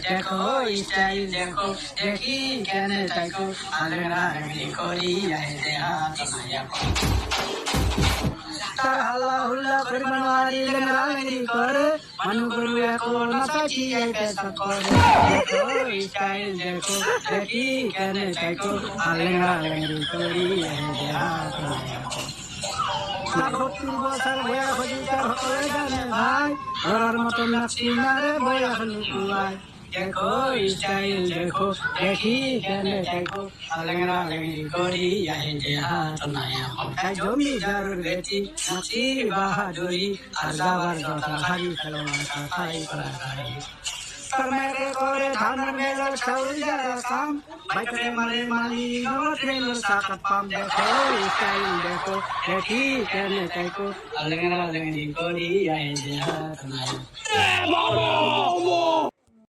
দেখো স্টাইল দেখো দেখি কেন দেখো আলগা রেডি করি আইতে হাত মায়া তার হাল্লা হুল্লা করে মারি লেঙ্গা লেঙ্গি করে মানু গুরু এখন নাচাচ্ছি এই পেশা করে দেখো স্টাইল দেখো দেখি কেন দেখো আলগা লেঙ্গি করি আইতে হাত মায়া সত্তর বছর বয়া হলি তার হলে জানে ভাই ধরার মতো নাচি না রে বয়া হলি কুয়াই দেখো স্টাইল দেখো দেখি কেন দেখো আলেঙ্গা লেঙ্গি করি আইতে হাত মায়া তাই জমিদারের বেটি নাচি বাহাদুরি আর যাবার কথা হারি খেলো খাই করা গাড়ি মেরে করে ধানের মেলার খাউরি যারা কাম বাইকে মারে মালি ট্রেনের সাকাত পাম দেখো স্টাইল দেখো দেখি কেন দেখো আলেঙ্গা লেঙ্গি করি আইতে হাত মায়া